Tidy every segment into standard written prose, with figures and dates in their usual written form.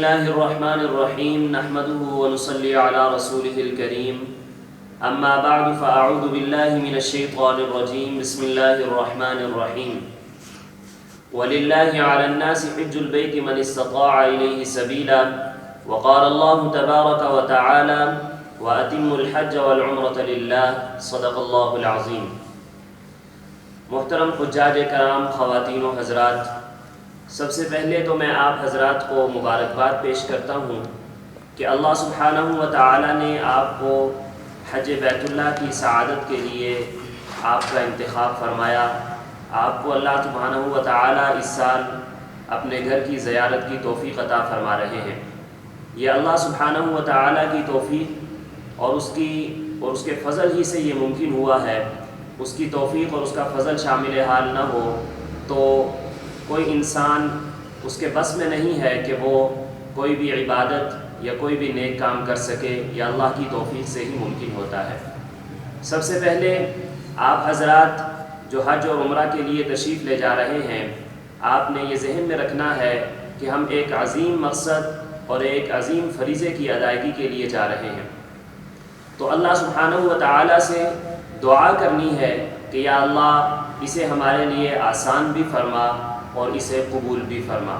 الله الرحمن الرحيم نحمده ونصلي على رسوله الكريم أما بعد فأعوذ بالله من الشيطان الرجيم بسم الله الرحمن الرحيم ولله على الناس حج البيت من استطاع إليه سبيلا وقال الله تبارك وتعالى وأتموا الحج والعمرة لله صدق الله العظيم۔ محترم حجاج کرام، خواتین و حضرات، سب سے پہلے تو میں آپ حضرات کو مبارکباد پیش کرتا ہوں کہ اللہ سبحانہ و تعالی نے آپ کو حج بیت اللہ کی سعادت کے لیے آپ کا انتخاب فرمایا۔ آپ کو اللہ سبحانہ و تعالی اس سال اپنے گھر کی زیارت کی توفیق عطا فرما رہے ہیں۔ یہ اللہ سبحانہ و تعالی کی توفیق اور اس کے فضل ہی سے یہ ممکن ہوا ہے۔ اس کی توفیق اور اس کا فضل شامل حال نہ ہو تو کوئی انسان اس کے بس میں نہیں ہے کہ وہ کوئی بھی عبادت یا کوئی بھی نیک کام کر سکے، یا اللہ کی توفیق سے ہی ممکن ہوتا ہے۔ سب سے پہلے آپ حضرات جو حج اور عمرہ کے لیے تشریف لے جا رہے ہیں، آپ نے یہ ذہن میں رکھنا ہے کہ ہم ایک عظیم مقصد اور ایک عظیم فریضے کی ادائیگی کے لیے جا رہے ہیں۔ تو اللہ سبحانہ و تعالی سے دعا کرنی ہے کہ یا اللہ اسے ہمارے لیے آسان بھی فرما اور اسے قبول بھی فرما۔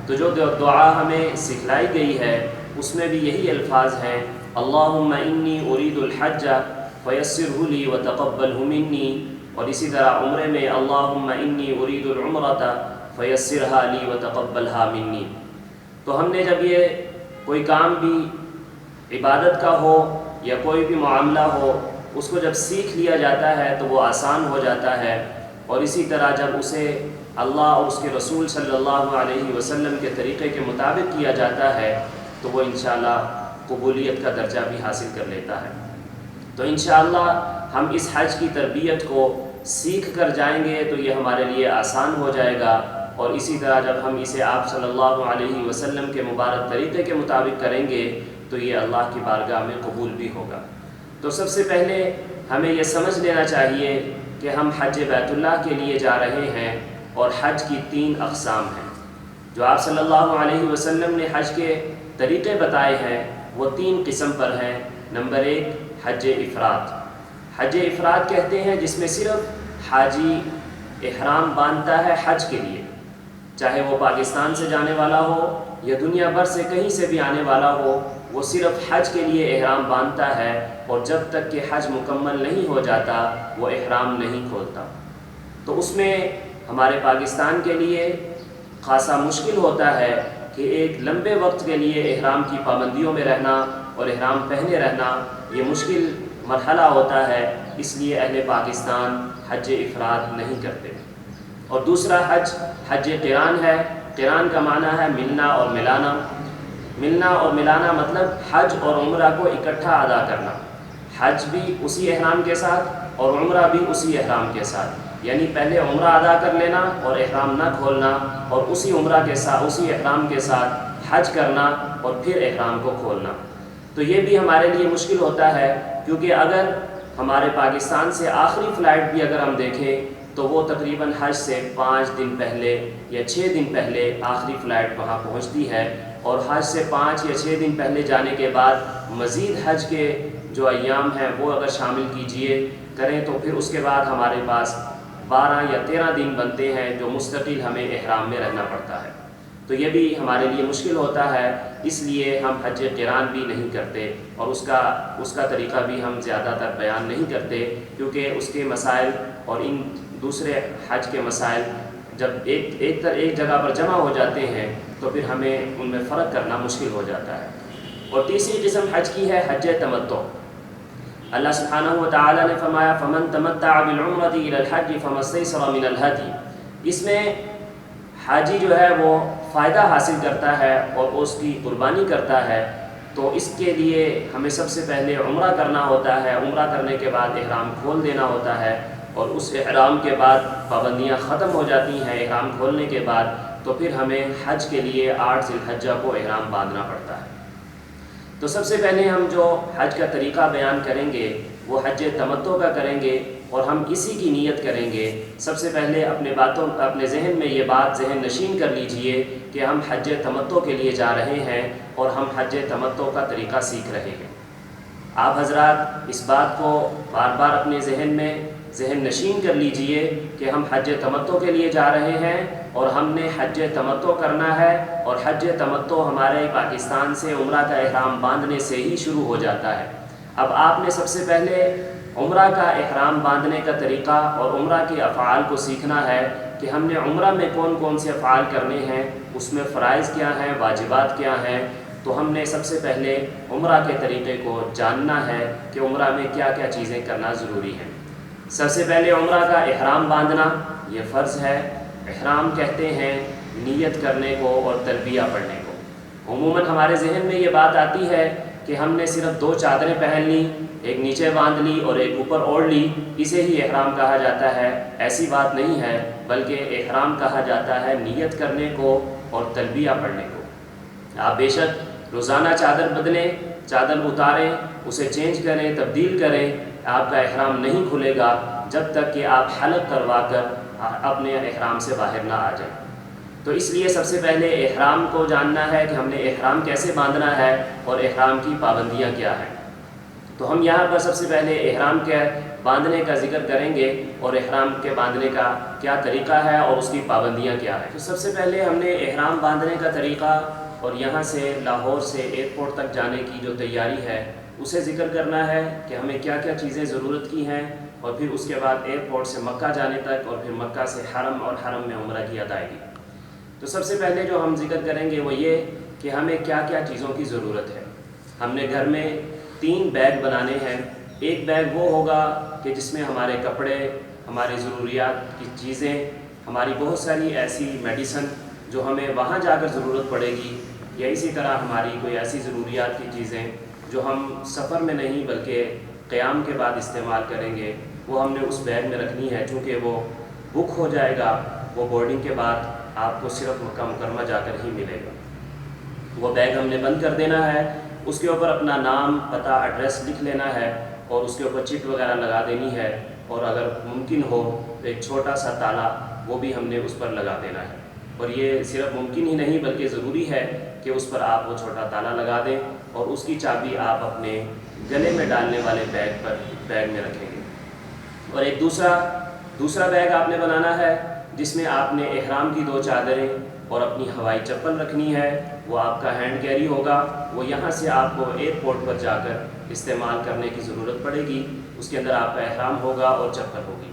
تو جو دعا ہمیں سکھلائی گئی ہے اس میں بھی یہی الفاظ ہیں، اللہم انی ارید الحج فیسرہ لی وتقبلہ منی، اور اسی طرح عمرے میں اللہم انی ارید العمرۃ فیسرہا لی وتقبلہا منی۔ تو ہم نے جب یہ کوئی کام بھی عبادت کا ہو یا کوئی بھی معاملہ ہو، اس کو جب سیکھ لیا جاتا ہے تو وہ آسان ہو جاتا ہے، اور اسی طرح جب اسے اللہ اور اس کے رسول صلی اللہ علیہ وسلم کے طریقے کے مطابق کیا جاتا ہے تو وہ انشاءاللہ قبولیت کا درجہ بھی حاصل کر لیتا ہے۔ تو انشاءاللہ ہم اس حج کی تربیت کو سیکھ کر جائیں گے تو یہ ہمارے لیے آسان ہو جائے گا، اور اسی طرح جب ہم اسے آپ صلی اللہ علیہ وسلم کے مبارک طریقے کے مطابق کریں گے تو یہ اللہ کی بارگاہ میں قبول بھی ہوگا۔ تو سب سے پہلے ہمیں یہ سمجھ لینا چاہیے کہ ہم حج بیت اللہ کے لیے جا رہے ہیں، اور حج کی 3 اقسام ہیں۔ جو آپ صلی اللہ علیہ وسلم نے حج کے طریقے بتائے ہیں وہ 3 قسم پر ہیں۔ نمبر 1 حج افراد۔ حج افراد کہتے ہیں جس میں صرف حاجی احرام باندھتا ہے حج کے لیے، چاہے وہ پاکستان سے جانے والا ہو یا دنیا بھر سے کہیں سے بھی آنے والا ہو، وہ صرف حج کے لیے احرام باندھتا ہے، اور جب تک کہ حج مکمل نہیں ہو جاتا وہ احرام نہیں کھولتا۔ تو اس میں ہمارے پاکستان کے لیے خاصا مشکل ہوتا ہے کہ ایک لمبے وقت کے لیے احرام کی پابندیوں میں رہنا اور احرام پہنے رہنا یہ مشکل مرحلہ ہوتا ہے، اس لیے اہل پاکستان حج افراد نہیں کرتے۔ اور دوسرا حج قران ہے۔ قران کا معنی ہے ملنا اور ملانا۔ ملنا اور ملانا مطلب حج اور عمرہ کو اکٹھا ادا کرنا، حج بھی اسی احرام کے ساتھ اور عمرہ بھی اسی احرام کے ساتھ، یعنی پہلے عمرہ ادا کر لینا اور احرام نہ کھولنا، اور اسی عمرہ کے ساتھ اسی احرام کے ساتھ حج کرنا اور پھر احرام کو کھولنا۔ تو یہ بھی ہمارے لیے مشکل ہوتا ہے، کیونکہ اگر ہمارے پاکستان سے آخری فلائٹ بھی اگر ہم دیکھیں تو وہ تقریباً حج سے 5 دن پہلے یا 6 دن پہلے آخری فلائٹ وہاں پہنچتی ہے، اور حج سے 5 یا 6 دن پہلے جانے کے بعد مزید حج کے جو ایام ہیں وہ اگر شامل کیجئے کریں تو پھر اس کے بعد ہمارے پاس 12 یا 13 دن بنتے ہیں جو مستقل ہمیں احرام میں رہنا پڑتا ہے۔ تو یہ بھی ہمارے لیے مشکل ہوتا ہے، اس لیے ہم حج قران بھی نہیں کرتے، اور اس کا طریقہ بھی ہم زیادہ تر بیان نہیں کرتے، کیونکہ اس کے مسائل اور ان دوسرے حج کے مسائل جب ایک جگہ پر جمع ہو جاتے ہیں تو پھر ہمیں ان میں فرق کرنا مشکل ہو جاتا ہے۔ اور تیسری قسم حج کی ہے حج تمتع۔ اللہ سبحانہ و تعالی نے فرمایا فمن تمتع بالعمرۃ الی الحج فما استیسر من الہدی۔ اس میں حاجی جو ہے وہ فائدہ حاصل کرتا ہے اور اس کی قربانی کرتا ہے، تو اس کے لیے ہمیں سب سے پہلے عمرہ کرنا ہوتا ہے۔ عمرہ کرنے کے بعد احرام کھول دینا ہوتا ہے، اور اس احرام کے بعد پابندیاں ختم ہو جاتی ہیں۔ احرام کھولنے کے بعد تو پھر ہمیں حج کے لیے 8 ذی الحجہ کو احرام باندھنا پڑتا ہے۔ تو سب سے پہلے ہم جو حج کا طریقہ بیان کریں گے وہ حج تمتع کا کریں گے، اور ہم اسی کی نیت کریں گے، سب سے پہلے اپنے ذہن میں یہ بات ذہن نشین کر لیجئے کہ ہم حج تمتع کے لیے جا رہے ہیں اور ہم حج تمتع کا طریقہ سیکھ رہے ہیں۔ آپ حضرات اس بات کو بار بار اپنے ذہن نشین کر لیجئے کہ ہم حج تمتع کے لیے جا رہے ہیں اور ہم نے حج تمتع کرنا ہے، اور حج تمتع ہمارے پاکستان سے عمرہ کا احرام باندھنے سے ہی شروع ہو جاتا ہے۔ اب آپ نے سب سے پہلے عمرہ کا احرام باندھنے کا طریقہ اور عمرہ کے افعال کو سیکھنا ہے کہ ہم نے عمرہ میں کون کون سے افعال کرنے ہیں، اس میں فرائض کیا ہیں، واجبات کیا ہیں۔ تو ہم نے سب سے پہلے عمرہ کے طریقے کو جاننا ہے کہ عمرہ میں کیا کیا چیزیں کرنا ضروری ہیں۔ سب سے پہلے عمرہ کا احرام باندھنا یہ فرض ہے۔ احرام کہتے ہیں نیت کرنے کو اور تلبیہ پڑھنے کو۔ عموماً ہمارے ذہن میں یہ بات آتی ہے کہ ہم نے صرف 2 چادریں پہن لی، ایک نیچے باندھ لی اور ایک اوپر اوڑھ لی، اسے ہی احرام کہا جاتا ہے۔ ایسی بات نہیں ہے، بلکہ احرام کہا جاتا ہے نیت کرنے کو اور تلبیہ پڑھنے کو۔ آپ بے شک روزانہ چادر بدلیں، چادر اتاریں، اسے چینج کریں، تبدیل کریں، آپ کا احرام نہیں کھلے گا جب تک کہ آپ حلق کروا کر اپنے احرام سے باہر نہ آ جائیں۔ تو اس لیے سب سے پہلے احرام کو جاننا ہے کہ ہم نے احرام کیسے باندھنا ہے اور احرام کی پابندیاں کیا ہیں۔ تو ہم یہاں پر سب سے پہلے احرام کے باندھنے کا ذکر کریں گے اور احرام کے باندھنے کا کیا طریقہ ہے اور اس کی پابندیاں کیا ہیں۔ تو سب سے پہلے ہم نے احرام باندھنے کا طریقہ اور یہاں سے لاہور سے ایئرپورٹ تک جانے کی جو تیاری ہے اسے ذکر کرنا ہے کہ ہمیں کیا کیا چیزیں ضرورت کی ہیں، اور پھر اس کے بعد ایئرپورٹ سے مکہ جانے تک، اور پھر مکہ سے حرم اور حرم میں عمرہ کی ادائیگی۔ تو سب سے پہلے جو ہم ذکر کریں گے وہ یہ کہ ہمیں کیا کیا چیزوں کی ضرورت ہے۔ ہم نے گھر میں 3 بیگ بنانے ہیں۔ ایک بیگ وہ ہوگا کہ جس میں ہمارے کپڑے، ہماری ضروریات کی چیزیں، ہماری بہت ساری ایسی میڈیسن جو ہمیں وہاں جا کر ضرورت پڑے گی، یا اسی طرح ہماری کوئی ایسی ضروریات کی چیزیں جو ہم سفر میں نہیں بلکہ قیام کے بعد استعمال کریں گے، وہ ہم نے اس بیگ میں رکھنی ہے، چونکہ وہ بک ہو جائے گا، وہ بورڈنگ کے بعد آپ کو صرف مکہ مکرمہ جا کر ہی ملے گا۔ وہ بیگ ہم نے بند کر دینا ہے، اس کے اوپر اپنا نام، پتہ، ایڈریس لکھ لینا ہے اور اس کے اوپر چپ وغیرہ لگا دینی ہے، اور اگر ممکن ہو تو ایک چھوٹا سا تالا وہ بھی ہم نے اس پر لگا دینا ہے۔ اور یہ صرف ممکن ہی نہیں بلکہ ضروری ہے کہ اس پر آپ وہ چھوٹا تالا لگا دیں، اور اس کی چابی آپ اپنے گلے میں ڈالنے والے بیگ میں رکھیں گے۔ اور ایک دوسرا بیگ آپ نے بنانا ہے جس میں آپ نے احرام کی 2 چادریں اور اپنی ہوائی چپل رکھنی ہے، وہ آپ کا ہینڈ کیری ہوگا، وہ یہاں سے آپ کو ایئرپورٹ پر جا کر استعمال کرنے کی ضرورت پڑے گی، اس کے اندر آپ کا احرام ہوگا اور چپل ہوگی۔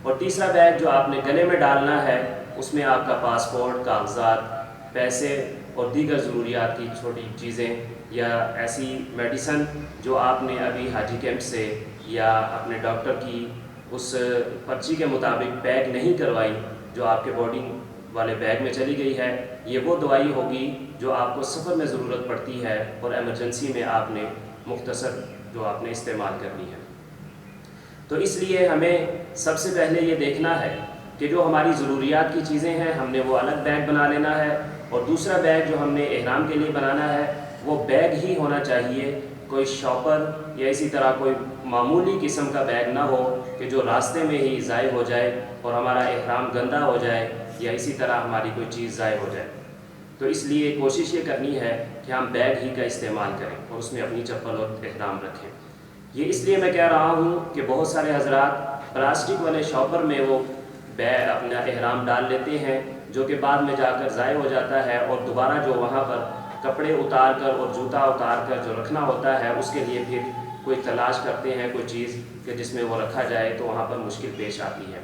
اور تیسرا بیگ جو آپ نے گلے میں ڈالنا ہے اس میں آپ کا پاسپورٹ، کاغذات، پیسے اور دیگر ضروریات کی چھوٹی چیزیں یا ایسی میڈیسن جو آپ نے ابھی حاجی کیمپ سے یا اپنے ڈاکٹر کی اس پرچی کے مطابق پیک نہیں کروائی، جو آپ کے بورڈنگ والے بیگ میں چلی گئی ہے، یہ وہ دوائی ہوگی جو آپ کو سفر میں ضرورت پڑتی ہے اور ایمرجنسی میں آپ نے مختصر جو آپ نے استعمال کرنی ہے۔ تو اس لیے ہمیں سب سے پہلے یہ دیکھنا ہے کہ جو ہماری ضروریات کی چیزیں ہیں ہم نے وہ الگ بیگ بنا لینا ہے، اور دوسرا بیگ جو ہم نے احرام کے لیے بنانا ہے وہ بیگ ہی ہونا چاہیے، کوئی شاپر یا اسی طرح کوئی معمولی قسم کا بیگ نہ ہو کہ جو راستے میں ہی ضائع ہو جائے اور ہمارا احرام گندہ ہو جائے یا اسی طرح ہماری کوئی چیز ضائع ہو جائے۔ تو اس لیے کوشش یہ کرنی ہے کہ ہم بیگ ہی کا استعمال کریں اور اس میں اپنی چپل اور احرام رکھیں۔ یہ اس لیے میں کہہ رہا ہوں کہ بہت سارے حضرات پلاسٹک والے شاپر میں وہ بیگ اپنا احرام ڈال لیتے ہیں، جو کہ بعد میں جا کر ضائع ہو جاتا ہے، اور دوبارہ جو وہاں پر کپڑے اتار کر اور جوتا اتار کر جو رکھنا ہوتا ہے اس کے لیے پھر کوئی تلاش کرتے ہیں کوئی چیز کہ جس میں وہ رکھا جائے، تو وہاں پر مشکل پیش آتی ہے۔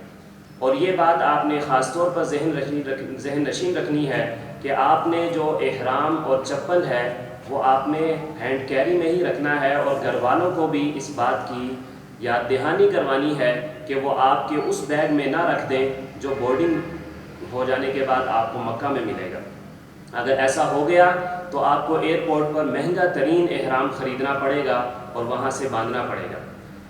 اور یہ بات آپ نے خاص طور پر ذہن نشین رکھنی ہے کہ آپ نے جو احرام اور چپل ہے وہ آپ نے ہینڈ کیری میں ہی رکھنا ہے، اور گھر والوں کو بھی اس بات کی یاد دہانی کروانی ہے کہ وہ آپ کے اس بیگ میں نہ رکھ دیں جو بورڈنگ ہو جانے کے بعد آپ کو مکہ میں ملے گا۔ اگر ایسا ہو گیا تو آپ کو ایئرپورٹ پر مہنگا ترین احرام خریدنا پڑے گا اور وہاں سے باندھنا پڑے گا۔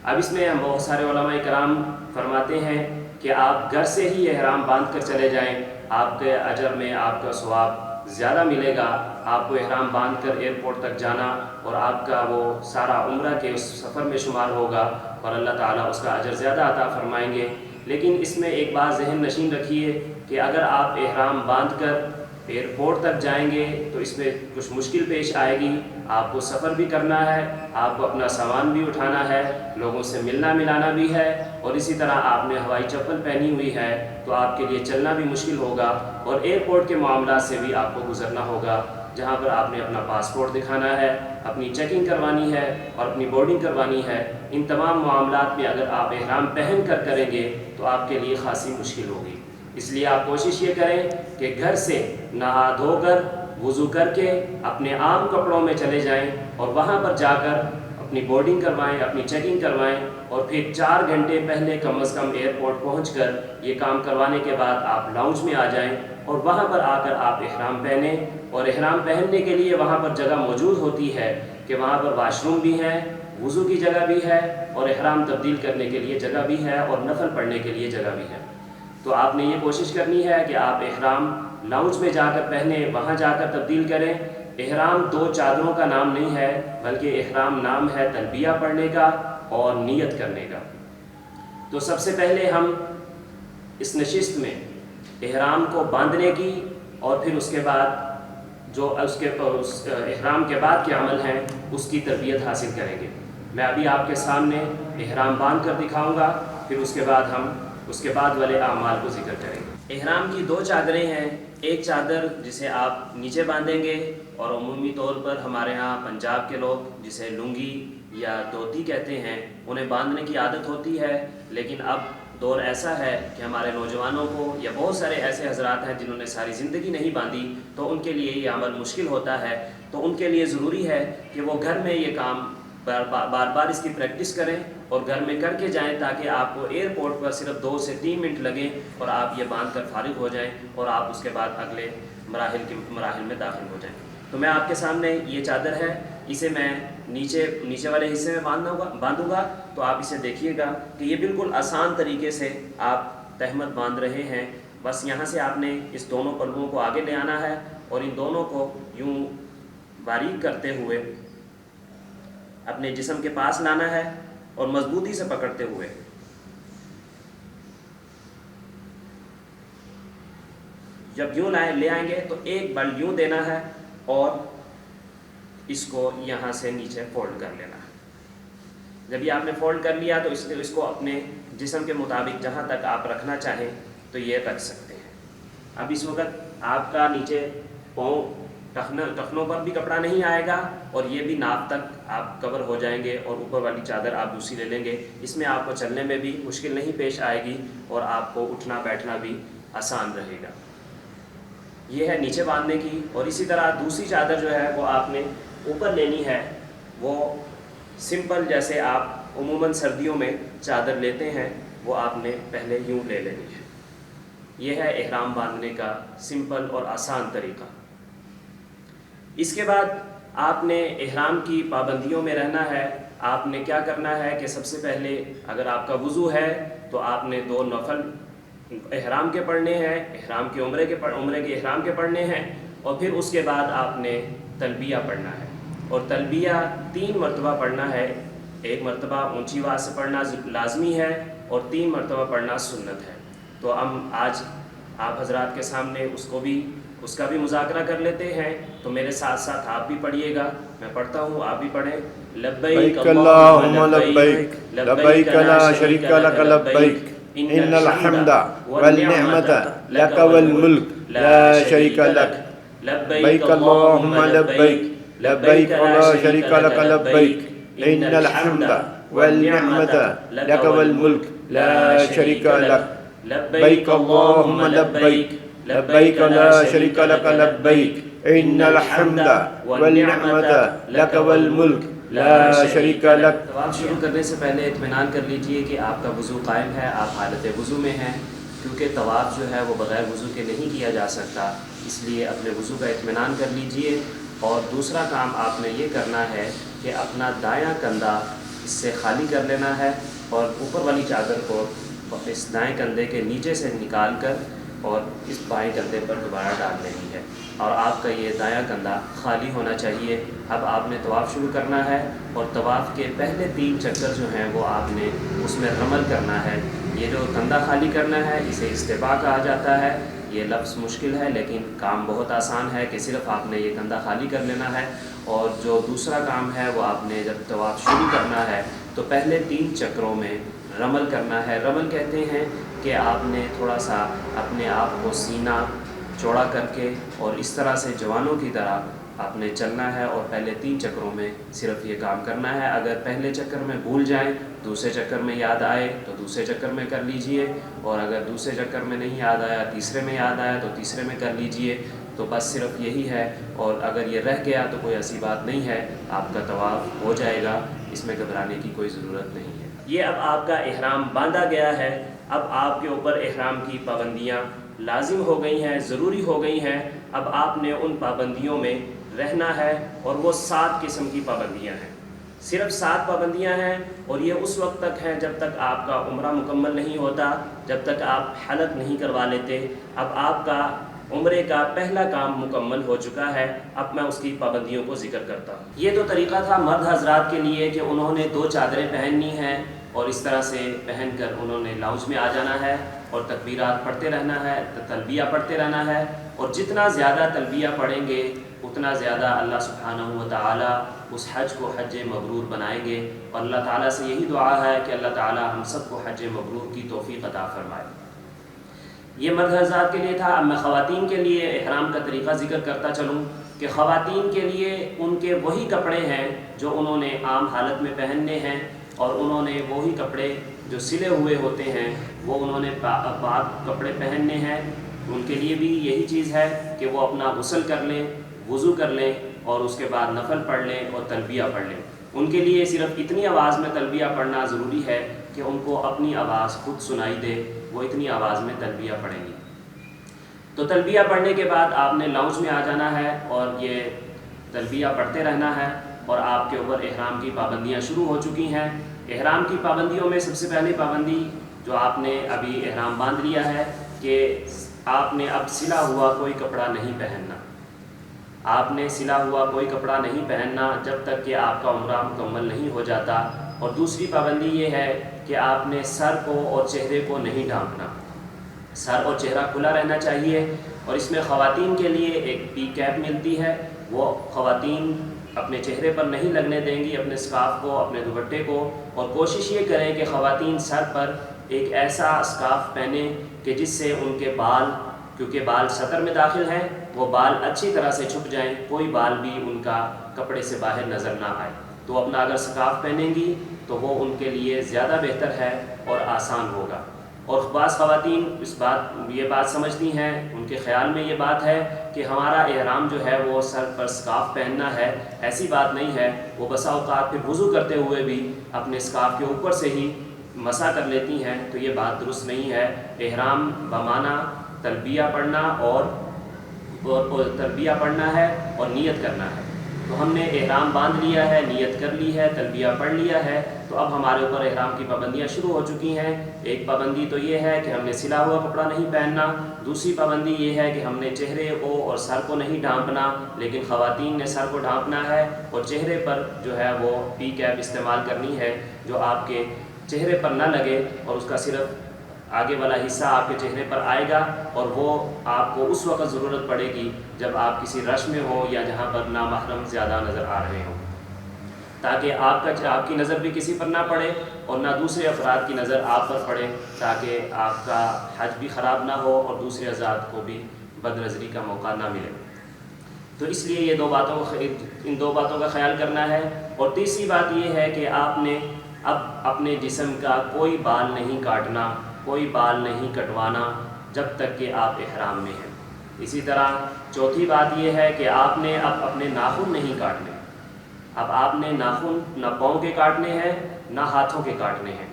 اب اس میں ہم بہت سارے علماء کرام فرماتے ہیں کہ آپ گھر سے ہی احرام باندھ کر چلے جائیں، آپ کے اجر میں آپ کا ثواب زیادہ ملے گا. آپ کو احرام باندھ کر ایئرپورٹ تک جانا اور آپ کا وہ سارا عمرہ کے اس سفر میں شمار ہوگا اور اللہ تعالیٰ اس کا اجر زیادہ عطا فرمائیں گے. لیکن اس میں ایک بات ذہن نشین رکھیے کہ اگر آپ احرام باندھ کر ایئرپورٹ تک جائیں گے تو اس میں کچھ مشکل پیش آئے گی. آپ کو سفر بھی کرنا ہے, آپ کو اپنا سامان بھی اٹھانا ہے, لوگوں سے ملنا ملانا بھی ہے, اور اسی طرح آپ نے ہوائی چپل پہنی ہوئی ہے تو آپ کے لیے چلنا بھی مشکل ہوگا. اور ایئرپورٹ کے معاملات سے بھی آپ کو گزرنا ہوگا جہاں پر آپ نے اپنا پاسپورٹ دکھانا ہے, اپنی چیکنگ کروانی ہے اور اپنی بورڈنگ کروانی ہے. ان تمام معاملات میں اگر آپ احرام پہن کر کریں گے تو آپ کے لیے خاصی مشکل ہوگی. اس لیے آپ کوشش یہ کریں کہ گھر سے نہا دھو کر وضو کر کے اپنے عام کپڑوں میں چلے جائیں اور وہاں پر جا کر اپنی بورڈنگ کروائیں, اپنی چیکنگ کروائیں, اور پھر 4 گھنٹے پہلے کم از کم ایئرپورٹ پہنچ کر یہ کام کروانے کے بعد آپ لاؤنج میں آ جائیں اور وہاں پر آ کر آپ احرام پہنیں. اور احرام پہننے کے لیے وہاں پر جگہ موجود ہوتی ہے کہ وہاں پر واش روم بھی ہیں, وضو کی جگہ بھی ہے, اور احرام تبدیل کرنے کے لیے جگہ بھی ہے, اور نفل پڑھنے کے لیے جگہ بھی ہے. تو آپ نے یہ کوشش کرنی ہے کہ آپ احرام لاؤنج میں جا کر پہنیں, وہاں جا کر تبدیل کریں. احرام 2 چادروں کا نام نہیں ہے بلکہ احرام نام ہے تلبیہ پڑھنے کا اور نیت کرنے کا. تو سب سے پہلے ہم اس نشست میں احرام کو باندھنے کی اور پھر اس کے بعد جو اس احرام کے بعد کے عمل ہیں اس کی تربیت حاصل کریں گے. میں ابھی آپ کے سامنے احرام باندھ کر دکھاؤں گا, پھر اس کے بعد ہم اس کے بعد والے اعمال کو ذکر کریں گے. احرام کی 2 چادریں ہیں. ایک چادر جسے آپ نیچے باندھیں گے, اور عمومی طور پر ہمارے ہاں پنجاب کے لوگ جسے لنگی یا دھوتی کہتے ہیں انہیں باندھنے کی عادت ہوتی ہے. لیکن اب دور ایسا ہے کہ ہمارے نوجوانوں کو یا بہت سارے ایسے حضرات ہیں جنہوں نے ساری زندگی نہیں باندھی تو ان کے لیے یہ عمل مشکل ہوتا ہے. تو ان کے لیے ضروری ہے کہ وہ گھر میں یہ کام بار بار اس کی پریکٹس کریں اور گھر میں کر کے جائیں تاکہ آپ کو ایئرپورٹ پر صرف 2 سے 3 منٹ لگیں اور آپ یہ باندھ کر فارغ ہو جائیں اور آپ اس کے بعد اگلے مراحل میں داخل ہو جائیں. تو میں آپ کے سامنے یہ چادر ہے, اسے میں نیچے والے حصے میں باندھوں گا تو آپ اسے دیکھیے گا کہ یہ بالکل آسان طریقے سے آپ تہمت باندھ رہے ہیں. بس یہاں سے آپ نے اس دونوں پلوؤں کو آگے لے آنا ہے اور ان دونوں کو یوں باریک کرتے ہوئے اپنے جسم کے پاس لانا ہے اور مضبوطی سے پکڑتے ہوئے جب یوں لے آئیں گے تو ایک بل یوں دینا ہے اور اس کو یہاں سے نیچے فولڈ کر لینا ہے. جب یہ آپ نے فولڈ کر لیا تو اس کو اپنے جسم کے مطابق جہاں تک آپ رکھنا چاہیں تو یہ رکھ سکتے ہیں. اب اس وقت آپ کا نیچے پاؤں ٹخنوں پر بھی کپڑا نہیں آئے گا اور یہ بھی ناپ تک آپ کور ہو جائیں گے, اور اوپر والی چادر آپ دوسری لے لیں گے. اس میں آپ کو چلنے میں بھی مشکل نہیں پیش آئے گی اور آپ کو اٹھنا بیٹھنا بھی آسان رہے گا. یہ ہے نیچے باندھنے کی. اور اسی طرح دوسری چادر جو ہے وہ آپ نے اوپر لینی ہے. وہ سمپل جیسے آپ عموماً سردیوں میں چادر لیتے ہیں وہ آپ نے پہلے یوں لے لینی ہے. یہ ہے احرام باندھنے کا سمپل اور آسان طریقہ. اس کے بعد آپ نے احرام کی پابندیوں میں رہنا ہے. آپ نے کیا کرنا ہے کہ سب سے پہلے اگر آپ کا وضو ہے تو آپ نے 2 نفل احرام کے پڑھنے ہیں, احرام کے عمرے کے احرام کے پڑھنے ہیں, اور پھر اس کے بعد آپ نے تلبیہ پڑھنا ہے. اور تلبیہ 3 مرتبہ پڑھنا ہے. 1 مرتبہ اونچی آواز سے پڑھنا لازمی ہے اور 3 مرتبہ پڑھنا سنت ہے. تو ہم آج آپ حضرات کے سامنے اس کا بھی مذاکرہ کر لیتے ہیں. تو میرے ساتھ ساتھ آپ بھی پڑھیے گا. میں پڑھتا ہوں, آپ بھی پڑھیں. لبیک اللہم لبیک لبیک لا شریک لک لبیک ان الحمد والنعمت لک والملک لا شریک لک لبیک اللہم لبیک لبیک لا شریک لک لبیک ان الحمد والنعمت لک والملک لا شریک لک لبیک اللہم لبیک لبیک لا شریک لک لبیک ان الحمد والنعمت لک والملک لا شریک لک. طواف شروع کرنے سے پہلے اطمینان کر لیجئے کہ آپ کا وضو قائم ہے, آپ حالت وضو میں ہیں, کیونکہ طواف جو ہے وہ بغیر وضو کے نہیں کیا جا سکتا. اس لیے اپنے وضو کا اطمینان کر لیجئے. اور دوسرا کام آپ نے یہ کرنا ہے کہ اپنا دایاں کندھا اس سے خالی کر لینا ہے اور اوپر والی چادر کو اس دائیں کندھے کے نیچے سے نکال کر اور اس بائیں کندھے پر دوبارہ ڈال لینی ہے، اور آپ کا یہ دایاں کندھا خالی ہونا چاہیے۔ اب آپ نے طواف شروع کرنا ہے، اور طواف کے پہلے 3 چکر جو ہیں وہ آپ نے اس میں رمل کرنا ہے۔ یہ جو کندھا خالی کرنا ہے اسے استباء کہا جاتا ہے۔ یہ لفظ مشکل ہے لیکن کام بہت آسان ہے کہ صرف آپ نے یہ کندھا خالی کر لینا ہے، اور جو دوسرا کام ہے وہ آپ نے جب طواف شروع کرنا ہے تو پہلے 3 چکروں میں رمل کرنا ہے۔ رمل کہتے ہیں کہ آپ نے تھوڑا سا اپنے آپ کو سینہ چوڑا کر کے اور اس طرح سے جوانوں کی طرح آپ نے چلنا ہے، اور پہلے 3 چکروں میں صرف یہ کام کرنا ہے۔ اگر پہلے چکر میں بھول جائیں، دوسرے چکر میں یاد آئے تو دوسرے چکر میں کر لیجئے، اور اگر دوسرے چکر میں نہیں یاد آیا، تیسرے میں یاد آیا تو تیسرے میں کر لیجئے۔ تو بس صرف یہی ہے، اور اگر یہ رہ گیا تو کوئی ایسی بات نہیں ہے، آپ کا طواف ہو جائے گا، اس میں گھبرانے کی کوئی ضرورت نہیں ہے۔ یہ اب آپ کا احرام باندھا گیا ہے، اب آپ کے اوپر احرام کی پابندیاں لازم ہو گئی ہیں، ضروری ہو گئی ہیں۔ اب آپ نے ان پابندیوں میں رہنا ہے، اور وہ 7 قسم کی پابندیاں ہیں، صرف 7 پابندیاں ہیں، اور یہ اس وقت تک ہیں جب تک آپ کا عمرہ مکمل نہیں ہوتا، جب تک آپ حلق نہیں کروا لیتے۔ اب آپ کا عمرے کا پہلا کام مکمل ہو چکا ہے، اب میں اس کی پابندیوں کو ذکر کرتا ہوں۔ یہ تو طریقہ تھا مرد حضرات کے لیے کہ انہوں نے 2 چادریں پہننی ہیں، اور اس طرح سے پہن کر انہوں نے لاؤنج میں آ جانا ہے، اور تکبیرات پڑھتے رہنا ہے، تلبیہ پڑھتے رہنا ہے، اور جتنا زیادہ تلبیہ پڑھیں گے اتنا زیادہ اللہ سبحانہ و تعالیٰ اس حج کو حج مبرور بنائیں گے، اور اللہ تعالیٰ سے یہی دعا ہے کہ اللہ تعالیٰ ہم سب کو حج مبرور کی توفیق عطا فرمائے۔ یہ مرد حضرات کے لیے تھا۔ اب میں خواتین کے لیے احرام کا طریقہ ذکر کرتا چلوں کہ خواتین کے لیے ان کے وہی کپڑے ہیں جو انہوں نے عام حالت میں پہننے ہیں، اور انہوں نے وہی کپڑے جو سلے ہوئے ہوتے ہیں وہ انہوں نے پاک کپڑے پہننے ہیں۔ ان کے لیے بھی یہی چیز ہے کہ وہ اپنا غسل کر لیں، وضو کر لیں، اور اس کے بعد نفل پڑھ لیں اور تلبیہ پڑھ لیں۔ ان کے لیے صرف اتنی آواز میں تلبیہ پڑھنا ضروری ہے کہ ان کو اپنی آواز خود سنائی دے، وہ اتنی آواز میں تلبیہ پڑھیں گی۔ تو تلبیہ پڑھنے کے بعد آپ نے لاؤنج میں آ جانا ہے، اور یہ تلبیہ پڑھتے رہنا ہے، اور آپ کے اوپر احرام کی پابندیاں شروع ہو چکی ہیں۔ احرام کی پابندیوں میں سب سے پہلی پابندی جو آپ نے ابھی احرام باندھ لیا ہے کہ آپ نے اب سلا ہوا کوئی کپڑا نہیں پہننا۔ آپ نے سلا ہوا کوئی کپڑا نہیں پہننا جب تک کہ آپ کا عمرہ مکمل نہیں ہو جاتا۔ اور دوسری پابندی یہ ہے کہ آپ نے سر کو اور چہرے کو نہیں ڈھانپنا، سر اور چہرہ کھلا رہنا چاہیے۔ اور اس میں خواتین کے لیے ایک پی کیپ ملتی ہے، وہ خواتین اپنے چہرے پر نہیں لگنے دیں گی، اپنے اسکارف کو، اپنے دوپٹے کو، اور کوشش یہ کریں کہ خواتین سر پر ایک ایسا اسکارف پہنیں کہ جس سے ان کے بال، کیونکہ بال سطر میں داخل ہیں، وہ بال اچھی طرح سے چھپ جائیں، کوئی بال بھی ان کا کپڑے سے باہر نظر نہ آئے۔ تو اپنا اگر اسکارف پہنیں گی تو وہ ان کے لیے زیادہ بہتر ہے اور آسان ہوگا۔ اور بعض خواتین یہ بات سمجھتی ہیں، ان کے خیال میں یہ بات ہے کہ ہمارا احرام جو ہے وہ سر پر اسکارف پہننا ہے۔ ایسی بات نہیں ہے، وہ بسا اوقات پھر وضو کرتے ہوئے بھی اپنے اسکارف کے اوپر سے ہی مسح کر لیتی ہیں، تو یہ بات درست نہیں ہے۔ احرام بمعنی تلبیہ پڑھنا اور تلبیہ پڑھنا ہے اور نیت کرنا ہے۔ تو ہم نے احرام باندھ لیا ہے، نیت کر لی ہے، تلبیہ پڑھ لیا ہے، تو اب ہمارے اوپر احرام کی پابندیاں شروع ہو چکی ہیں۔ ایک پابندی تو یہ ہے کہ ہم نے سلا ہوا کپڑا نہیں پہننا، دوسری پابندی یہ ہے کہ ہم نے چہرے کو اور سر کو نہیں ڈھانپنا، لیکن خواتین نے سر کو ڈھانپنا ہے، اور چہرے پر جو ہے وہ پی کیپ استعمال کرنی ہے جو آپ کے چہرے پر نہ لگے، اور اس کا صرف آگے والا حصہ آپ کے چہرے پر آئے گا، اور وہ آپ کو اس وقت ضرورت پڑے گی جب آپ کسی رش میں ہو یا جہاں پر نامحرم زیادہ نظر آ رہے ہوں، تاکہ آپ کی نظر بھی کسی پر نہ پڑے اور نہ دوسرے افراد کی نظر آپ پر پڑے، تاکہ آپ کا حج بھی خراب نہ ہو اور دوسرے افراد کو بھی بد نظری کا موقع نہ ملے۔ تو اس لیے ان دو باتوں کا خیال کرنا ہے۔ اور تیسری بات یہ ہے کہ آپ نے اب اپنے جسم کا کوئی بال نہیں کاٹنا، کوئی بال نہیں کٹوانا جب تک کہ آپ احرام میں ہیں۔ اسی طرح چوتھی بات یہ ہے کہ آپ نے اب اپنے ناخن نہیں کاٹنے، اب آپ نے ناخن نہ پاؤں کے کاٹنے ہیں نہ ہاتھوں کے کاٹنے ہیں۔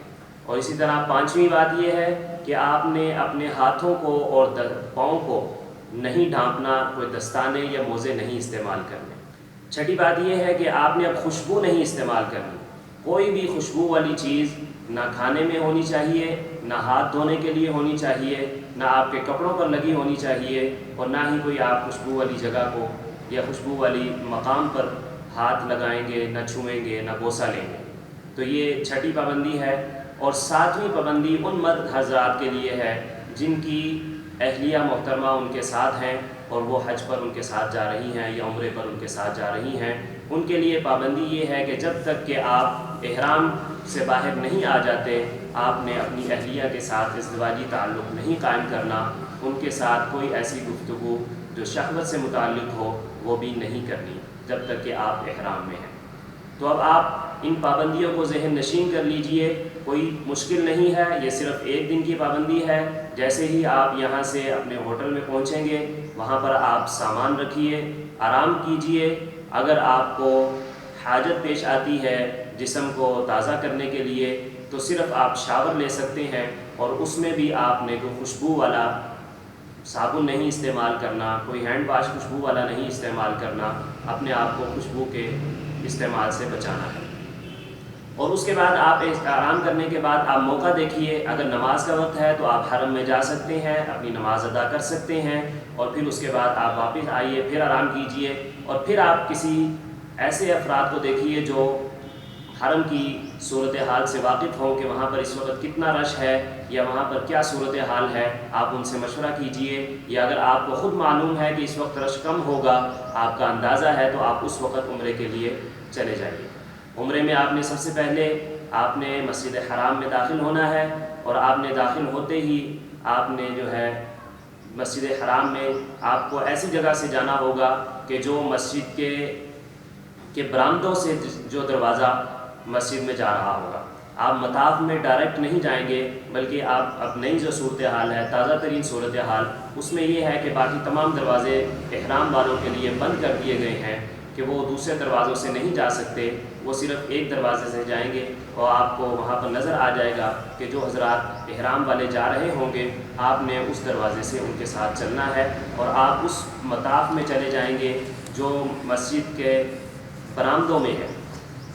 اور اسی طرح پانچویں بات یہ ہے کہ آپ نے اپنے ہاتھوں کو اور پاؤں کو نہیں ڈھانپنا، کوئی دستانے یا موزے نہیں استعمال کرنے۔ چھٹی بات یہ ہے کہ آپ نے اب خوشبو نہیں استعمال کرنی، کوئی بھی خوشبو والی چیز نہ کھانے میں ہونی چاہیے، نہ ہاتھ دھونے کے لیے ہونی چاہیے، نہ آپ کے کپڑوں پر لگی ہونی چاہیے، اور نہ ہی کوئی آپ خوشبو والی جگہ کو یا خوشبو والی مقام پر ہاتھ لگائیں گے، نہ چھوئیں گے، نہ بوسہ لیں گے۔ تو یہ چھٹی پابندی ہے۔ اور ساتویں پابندی ان مرد حضرات کے لیے ہے جن کی اہلیہ محترمہ ان کے ساتھ ہیں اور وہ حج پر ان کے ساتھ جا رہی ہیں یا عمرے پر ان کے ساتھ جا رہی ہیں۔ ان کے لیے پابندی یہ ہے کہ جب تک کہ آپ احرام سے باہر نہیں آ جاتے، آپ نے اپنی اہلیہ کے ساتھ ازدواجی تعلق نہیں قائم کرنا، ان کے ساتھ کوئی ایسی گفتگو جو شہوت سے متعلق ہو وہ بھی نہیں کرنی جب تک کہ آپ احرام میں ہیں۔ تو اب آپ ان پابندیوں کو ذہن نشین کر لیجئے، کوئی مشکل نہیں ہے، یہ صرف ایک دن کی پابندی ہے۔ جیسے ہی آپ یہاں سے اپنے ہوٹل میں پہنچیں گے، وہاں پر آپ سامان رکھیے، آرام کیجئے۔ اگر آپ کو حاجت پیش آتی ہے جسم کو تازہ کرنے کے لیے تو صرف آپ شاور لے سکتے ہیں، اور اس میں بھی آپ نے کوئی خوشبو والا صابن نہیں استعمال کرنا، کوئی ہینڈ واش خوشبو والا نہیں استعمال کرنا، اپنے آپ کو خوشبو کے استعمال سے بچانا ہے۔ اور اس کے بعد آپ آرام کرنے کے بعد آپ موقع دیکھیے، اگر نماز کا وقت ہے تو آپ حرم میں جا سکتے ہیں، اپنی نماز ادا کر سکتے ہیں، اور پھر اس کے بعد آپ واپس آئیے، پھر آرام کیجئے، اور پھر آپ کسی ایسے افراد کو دیکھیے جو حرم کی صورتحال سے واقف ہوں کہ وہاں پر اس وقت کتنا رش ہے یا وہاں پر کیا صورتحال ہے، آپ ان سے مشورہ کیجئے، یا اگر آپ کو خود معلوم ہے کہ اس وقت رش کم ہوگا، آپ کا اندازہ ہے، تو آپ اس وقت عمرے کے لیے چلے جائیے۔ عمرے میں آپ نے سب سے پہلے آپ نے مسجد حرام میں داخل ہونا ہے، اور آپ نے داخل ہوتے ہی آپ نے جو ہے مسجد حرام میں آپ کو ایسی جگہ سے جانا ہوگا کہ جو مسجد کے برآمدوں سے جو دروازہ مسجد میں جا رہا ہوگا۔ آپ مطاف میں ڈائریکٹ نہیں جائیں گے، بلکہ آپ اب نئی جو صورتحال ہے، تازہ ترین صورتحال، اس میں یہ ہے کہ باقی تمام دروازے احرام والوں کے لیے بند کر دیے گئے ہیں کہ وہ دوسرے دروازوں سے نہیں جا سکتے، وہ صرف ایک دروازے سے جائیں گے، اور آپ کو وہاں پر نظر آ جائے گا کہ جو حضرات احرام والے جا رہے ہوں گے، آپ نے اس دروازے سے ان کے ساتھ چلنا ہے، اور آپ اس مطاف میں چلے جائیں گے جو مسجد کے برآمدوں میں ہے۔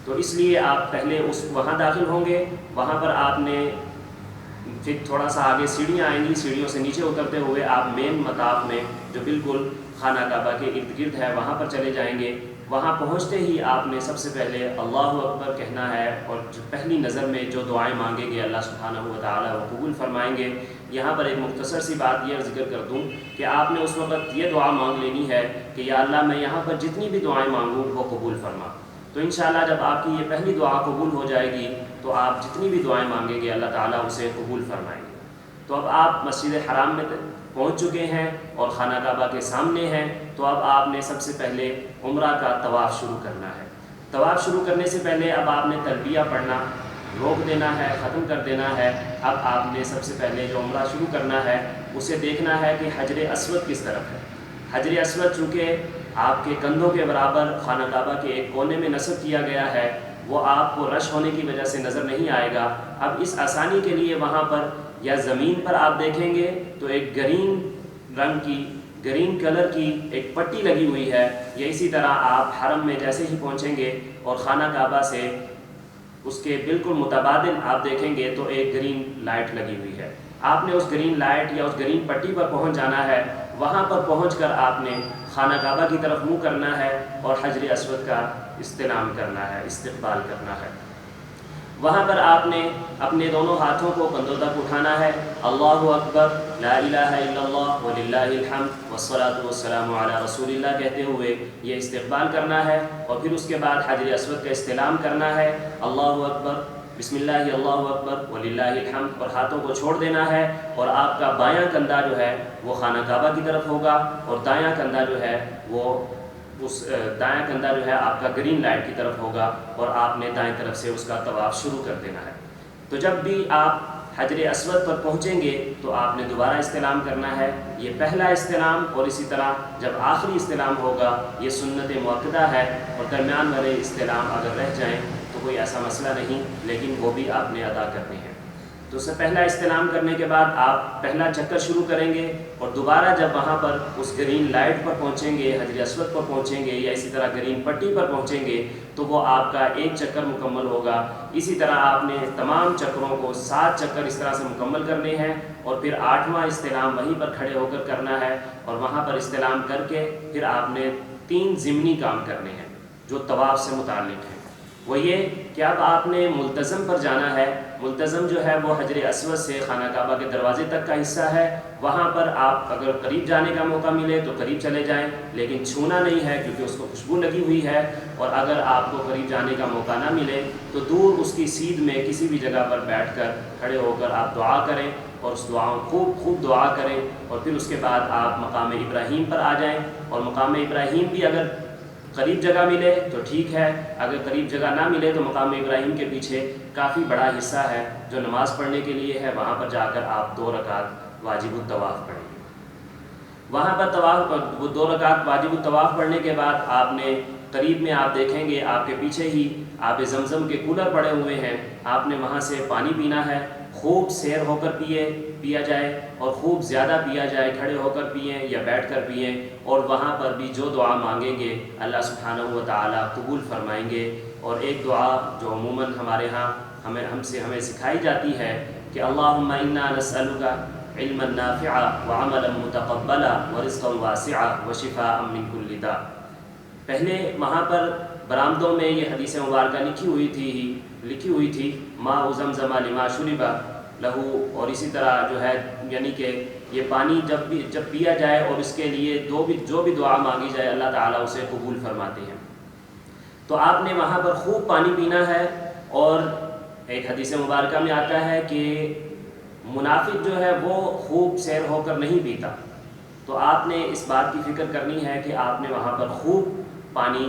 تو اس لیے آپ پہلے وہاں داخل ہوں گے، وہاں پر آپ نے پھر تھوڑا سا آگے سیڑھیاں آئیں گی، سیڑھیوں سے نیچے اترتے ہوئے آپ مین مطاف میں جو بالکل خانہ کعبہ کے ارد گرد ہے وہاں پر چلے جائیں گے۔ وہاں پہنچتے ہی آپ نے سب سے پہلے اللہ اکبر کہنا ہے، اور جو پہلی نظر میں جو دعائیں مانگیں گے اللہ سبحانہ و تعالیٰ وہ قبول فرمائیں گے۔ یہاں پر ایک مختصر سی بات یہ ذکر کر دوں کہ آپ نے اس وقت یہ دعا مانگ لینی ہے کہ یا اللہ میں یہاں پر جتنی بھی دعائیں مانگوں وہ قبول فرما۔ تو انشاءاللہ جب آپ کی یہ پہلی دعا قبول ہو جائے گی تو آپ جتنی بھی دعائیں مانگیں گے اللہ تعالیٰ اسے قبول فرمائیں گے۔ تو اب آپ مسجد حرام میں پہنچ چکے ہیں اور خانہ کعبہ کے سامنے ہیں، تو اب آپ نے سب سے پہلے عمرہ کا طواف شروع کرنا ہے۔ طواف شروع کرنے سے پہلے اب آپ نے تلبیہ پڑھنا روک دینا ہے، ختم کر دینا ہے۔ اب آپ نے سب سے پہلے جو عمرہ شروع کرنا ہے اسے دیکھنا ہے کہ حجر اسود کس طرف ہے۔ حجر اسود چونکہ آپ کے کندھوں کے برابر خانہ کعبہ کے ایک کونے میں نصب کیا گیا ہے، وہ آپ کو رش ہونے کی وجہ سے نظر نہیں آئے گا۔ اب اس آسانی کے لیے وہاں پر یا زمین پر آپ دیکھیں گے تو ایک گرین کلر کی ایک پٹی لگی ہوئی ہے، یا اسی طرح آپ حرم میں جیسے ہی پہنچیں گے اور خانہ کعبہ سے اس کے بالکل متبادل آپ دیکھیں گے تو ایک گرین لائٹ لگی ہوئی ہے۔ آپ نے اس گرین لائٹ یا اس گرین پٹی پر پہنچ جانا ہے۔ وہاں پر پہنچ کر آپ نے خانہ کعبہ کی طرف منہ کرنا ہے اور حجر اسود کا استلام کرنا ہے، استقبال کرنا ہے۔ وہاں پر آپ نے اپنے دونوں ہاتھوں کو کندھوں تک اٹھانا ہے، اللہ اکبر لا الہ الا اللہ وللہ الحمد والصلاۃ والسلام علی رسول اللہ کہتے ہوئے یہ استقبال کرنا ہے، اور پھر اس کے بعد حجر اسود کا استلام کرنا ہے، اللہ اکبر بسم اللہ اللہ اکبر وللہ الحمد، اور ہاتھوں کو چھوڑ دینا ہے، اور آپ کا بایاں کندھا جو ہے وہ خانہ کعبہ کی طرف ہوگا، اور دایاں کندھا جو ہے دایاں کندھا جو ہے آپ کا گرین لائٹ کی طرف ہوگا، اور آپ نے دائیں طرف سے اس کا طواف شروع کر دینا ہے۔ تو جب بھی آپ حجر اسود پر پہنچیں گے تو آپ نے دوبارہ استلام کرنا ہے، یہ پہلا استلام، اور اسی طرح جب آخری استلام ہوگا یہ سنت مؤکدہ ہے، اور درمیان والے استلام اگر رہ جائیں تو کوئی ایسا مسئلہ نہیں، لیکن وہ بھی آپ نے ادا کرنے ہیں۔ تو اس سے پہلا استلام کرنے کے بعد آپ پہلا چکر شروع کریں گے، اور دوبارہ جب وہاں پر اس گرین لائٹ پر پہنچیں گے، حجر اسود پر پہنچیں گے، یا اسی طرح گرین پٹی پر پہنچیں گے، تو وہ آپ کا ایک چکر مکمل ہوگا۔ اسی طرح آپ نے تمام چکروں کو 7 چکر اس طرح سے مکمل کرنے ہیں، اور پھر 8واں استلام وہیں پر کھڑے ہو کر کرنا ہے، اور وہاں پر استلام کر کے پھر آپ نے 3 ضمنی کام کرنے ہیں جو طواف سے متعلق ہیں۔ وہ یہ کہ اب آپ نے ملتزم پر جانا ہے۔ ملتزم جو ہے وہ حجر اسود سے خانہ کعبہ کے دروازے تک کا حصہ ہے، وہاں پر آپ اگر قریب جانے کا موقع ملے تو قریب چلے جائیں، لیکن چھونا نہیں ہے کیونکہ اس کو خوشبو لگی ہوئی ہے، اور اگر آپ کو قریب جانے کا موقع نہ ملے تو دور اس کی سیدھ میں کسی بھی جگہ پر بیٹھ کر کھڑے ہو کر آپ دعا کریں، اور اس دعاؤں خوب دعا کریں، اور پھر اس کے بعد آپ مقام ابراہیم پر آ جائیں، اور مقام ابراہیم بھی اگر قریب جگہ ملے تو ٹھیک ہے، اگر قریب جگہ نہ ملے تو مقام ابراہیم کے پیچھے کافی بڑا حصہ ہے جو نماز پڑھنے کے لیے ہے، وہاں پر جا کر آپ 2 رکعت واجب الطواف پڑھیں گے۔ وہاں پر وہ 2 رکعت واجب الطواف پڑھنے کے بعد آپ نے قریب میں آپ دیکھیں گے آپ کے پیچھے ہی آب زمزم کے کولر پڑے ہوئے ہیں، آپ نے وہاں سے پانی پینا ہے، خوب سیر ہو کر پیا جائے، اور خوب زیادہ پیا جائے، کھڑے ہو کر پئیں یا بیٹھ کر پئیں، اور وہاں پر بھی جو دعا مانگیں گے اللہ سبحانہ و تعالیٰ قبول فرمائیں گے۔ اور ایک دعا جو عموماً ہمارے ہاں ہمیں سکھائی جاتی ہے کہ اللہم انا نسألک علما نافعا وعملا متقبلا ورزقا واسعا وشفاء من کل داء۔ پہلے وہاں پر برآمدوں میں یہ حدیث مبارکہ لکھی ہوئی تھی ماء زمزم لما شرب لہو، اور اسی طرح جو ہے یعنی کہ یہ پانی جب پیا جائے اور اس کے لیے جو بھی دعا مانگی جائے اللہ تعالیٰ اسے قبول فرماتے ہیں۔ تو آپ نے وہاں پر خوب پانی پینا ہے، اور ایک حدیث مبارکہ میں آتا ہے کہ منافق جو ہے وہ خوب سیر ہو کر نہیں پیتا، تو آپ نے اس بات کی فکر کرنی ہے کہ آپ نے وہاں پر خوب پانی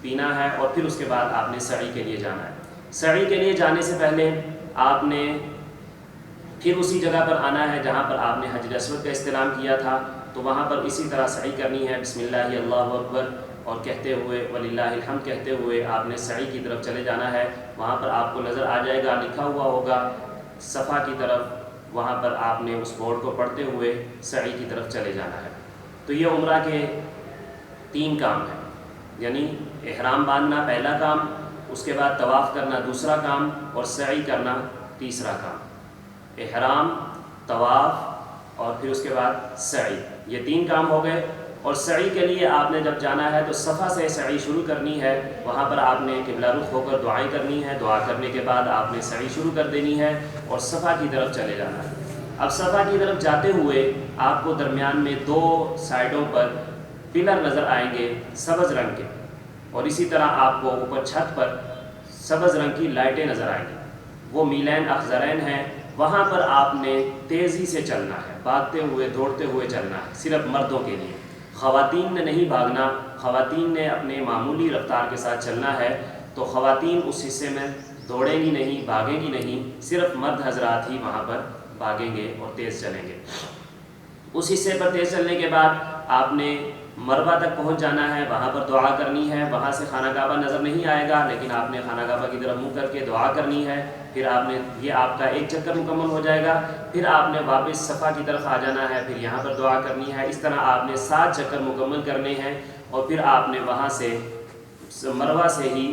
پینا ہے، اور پھر اس کے بعد آپ نے سعی کے لیے جانا ہے۔ سعی کے لیے جانے سے پہلے آپ نے پھر اسی جگہ پر آنا ہے جہاں پر آپ نے حجر اسود کا استلام کیا تھا، تو وہاں پر اسی طرح سعی کرنی ہے، بسم اللہ اللہ اکبر اور کہتے ہوئے وللہ الحمد کہتے ہوئے آپ نے سعی کی طرف چلے جانا ہے۔ وہاں پر آپ کو نظر آ جائے گا، لکھا ہوا ہوگا صفا کی طرف، وہاں پر آپ نے اس بورڈ کو پڑھتے ہوئے سعی کی طرف چلے جانا ہے۔ تو یہ عمرہ کے 3 کام ہیں، یعنی احرام باندھنا پہلا کام، اس کے بعد طواف کرنا دوسرا کام، اور سعی کرنا تیسرا کام۔ احرام، طواف اور پھر اس کے بعد سعی، یہ 3 کام ہو گئے۔ اور سعی کے لیے آپ نے جب جانا ہے تو صفا سے سعی شروع کرنی ہے، وہاں پر آپ نے قبلہ رخ ہو کر دعائیں کرنی ہے، دعا کرنے کے بعد آپ نے سعی شروع کر دینی ہے اور صفا کی طرف چلے جانا ہے۔ اب صفا کی طرف جاتے ہوئے آپ کو درمیان میں 2 سائڈوں پر پلر نظر آئیں گے سبز رنگ کے، اور اسی طرح آپ کو اوپر چھت پر سبز رنگ کی لائٹیں نظر آئیں گی، وہ میلین اخضرین ہیں، وہاں پر آپ نے تیزی سے چلنا ہے، بھاگتے ہوئے دوڑتے ہوئے چلنا ہے، صرف مردوں کے لیے۔ خواتین نے نہیں بھاگنا، خواتین نے اپنے معمولی رفتار کے ساتھ چلنا ہے، تو خواتین اس حصے میں دوڑیں گی نہیں، بھاگیں گی نہیں، صرف مرد حضرات ہی وہاں پر بھاگیں گے اور تیز چلیں گے۔ اس حصے پر تیز چلنے کے بعد آپ نے مروہ تک پہنچ جانا ہے، وہاں پر دعا کرنی ہے، وہاں سے خانہ کعبہ نظر نہیں آئے گا، لیکن آپ نے خانہ کعبہ کی طرف منہ کر کے دعا کرنی ہے، پھر یہ آپ کا 1 چکر مکمل ہو جائے گا، پھر آپ نے واپس صفا کی طرف آ جانا ہے، پھر یہاں پر دعا کرنی ہے، اس طرح آپ نے 7 چکر مکمل کرنے ہیں، اور پھر آپ نے وہاں سے مروہ سے ہی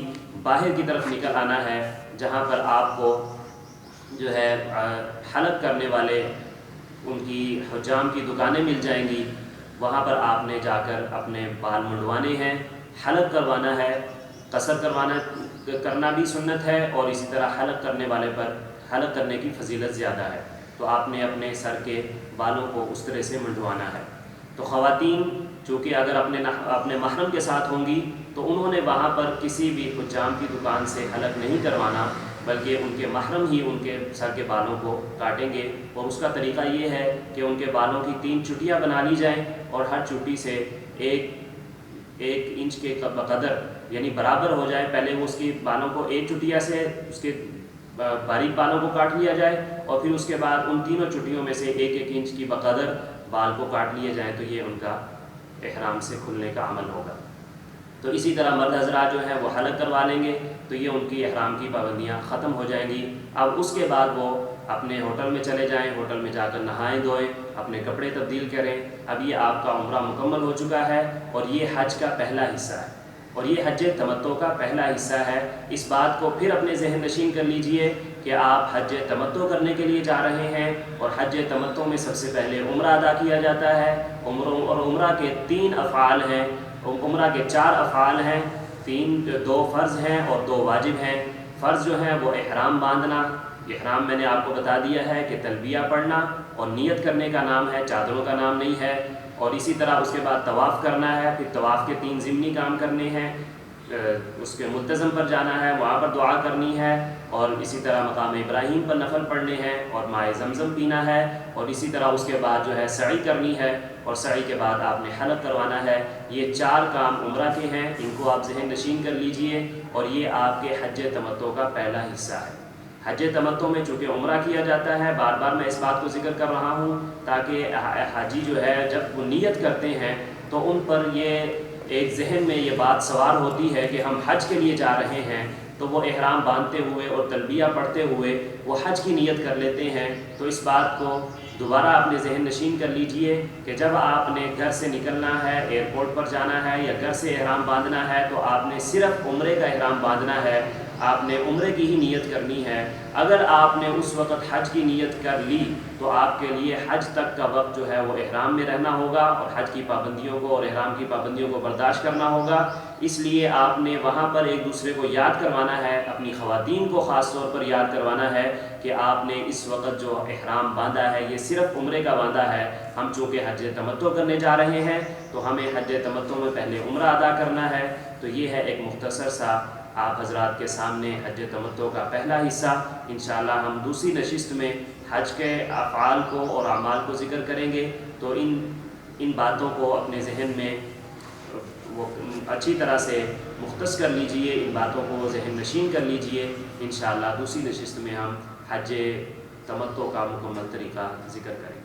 باہر کی طرف نکل آنا ہے، جہاں پر آپ کو جو ہے حلق کرنے والے ان کی حجام کی دکانیں مل جائیں گی، وہاں پر آپ نے جا کر اپنے بال منڈوانے ہیں، حلق کروانا ہے، قصر کرنا بھی سنت ہے، اور اسی طرح حلق کرنے والے پر حلق کرنے کی فضیلت زیادہ ہے، تو آپ نے اپنے سر کے بالوں کو اس طرح سے منڈوانا ہے۔ تو خواتین چونکہ اگر اپنے محرم کے ساتھ ہوں گی تو انہوں نے وہاں پر کسی بھی حجام کی دکان سے حلق نہیں کروانا، بلکہ ان کے محرم ہی ان کے سر کے بالوں کو کاٹیں گے، اور اس کا طریقہ یہ ہے کہ ان کے بالوں کی 3 چٹیاں بنا لی جائیں، اور ہر چٹی سے 1 انچ کے بقدر یعنی برابر ہو جائے، پہلے وہ اس کی بالوں کو 1 چٹیا سے اس کے باریک بالوں کو کاٹ لیا جائے، اور پھر اس کے بعد ان تینوں چٹیوں میں سے 1 انچ کی بقدر بال کو کاٹ لیے جائیں، تو یہ ان کا احرام سے کھلنے کا عمل ہوگا۔ تو اسی طرح مرد حضرات جو ہیں وہ حلق کروا لیں گے، تو یہ ان کی احرام کی پابندیاں ختم ہو جائیں گی۔ اب اس کے بعد وہ اپنے ہوٹل میں چلے جائیں، ہوٹل میں جا کر نہائیں دھوئیں، اپنے کپڑے تبدیل کریں، اب یہ آپ کا عمرہ مکمل ہو چکا ہے اور یہ حج کا پہلا حصہ ہے اور یہ حج تمتع کا پہلا حصہ ہے۔ اس بات کو پھر اپنے ذہن نشین کر لیجئے کہ آپ حج تمتع کرنے کے لیے جا رہے ہیں اور حج تمتع میں سب سے پہلے عمرہ ادا کیا جاتا ہے۔ اور عمرہ کے 3 افعال ہیں، عمرہ کے 4 افعال ہیں، 2 فرض ہیں اور 2 واجب ہیں۔ فرض جو ہیں وہ احرام باندھنا، احرام میں نے آپ کو بتا دیا ہے کہ تلبیہ پڑھنا اور نیت کرنے کا نام ہے، چادروں کا نام نہیں ہے۔ اور اسی طرح اس کے بعد طواف کرنا ہے، پھر طواف کے 3 ضمنی کام کرنے ہیں، اس کے ملتزم پر جانا ہے، وہاں پر دعا کرنی ہے، اور اسی طرح مقام ابراہیم پر نفل پڑھنے ہیں اور ماء زمزم پینا ہے، اور اسی طرح اس کے بعد جو ہے سعی کرنی ہے اور سعی کے بعد آپ نے حلق کروانا ہے۔ یہ 4 کام عمرہ کے ہیں، ان کو آپ ذہن نشین کر لیجئے اور یہ آپ کے حج تمتع کا پہلا حصہ ہے۔ حج تمتع میں چونکہ عمرہ کیا جاتا ہے، بار بار میں اس بات کو ذکر کر رہا ہوں تاکہ حاجی جو ہے جب وہ نیت کرتے ہیں تو ان پر یہ ایک ذہن میں یہ بات سوار ہوتی ہے کہ ہم حج کے لیے جا رہے ہیں، تو وہ احرام باندھتے ہوئے اور تلبیہ پڑھتے ہوئے وہ حج کی نیت کر لیتے ہیں۔ تو اس بات کو دوبارہ اپنے ذہن نشین کر لیجئے کہ جب آپ نے گھر سے نکلنا ہے، ایئرپورٹ پر جانا ہے یا گھر سے احرام باندھنا ہے تو آپ نے صرف عمرے کا احرام باندھنا ہے، آپ نے عمرے کی ہی نیت کرنی ہے۔ اگر آپ نے اس وقت حج کی نیت کر لی تو آپ کے لیے حج تک کا وقت جو ہے وہ احرام میں رہنا ہوگا اور حج کی پابندیوں کو اور احرام کی پابندیوں کو برداشت کرنا ہوگا۔ اس لیے آپ نے وہاں پر ایک دوسرے کو یاد کروانا ہے، اپنی خواتین کو خاص طور پر یاد کروانا ہے کہ آپ نے اس وقت جو احرام باندھا ہے یہ صرف عمرے کا باندھا ہے۔ ہم چونکہ حج تمتع کرنے جا رہے ہیں تو ہمیں حج تمتع میں پہلے عمرہ ادا کرنا ہے۔ تو یہ ہے ایک مختصر سا آپ حضرات کے سامنے حج تمتع کا پہلا حصہ۔ انشاءاللہ ہم دوسری نشست میں حج کے افعال کو اور اعمال کو ذکر کریں گے، تو ان باتوں کو اپنے ذہن میں وہ اچھی طرح سے مختص کر لیجئے، ان باتوں کو ذہن نشین کر لیجئے۔ انشاءاللہ دوسری نشست میں ہم حج تمتع کا مکمل طریقہ ذکر کریں گے۔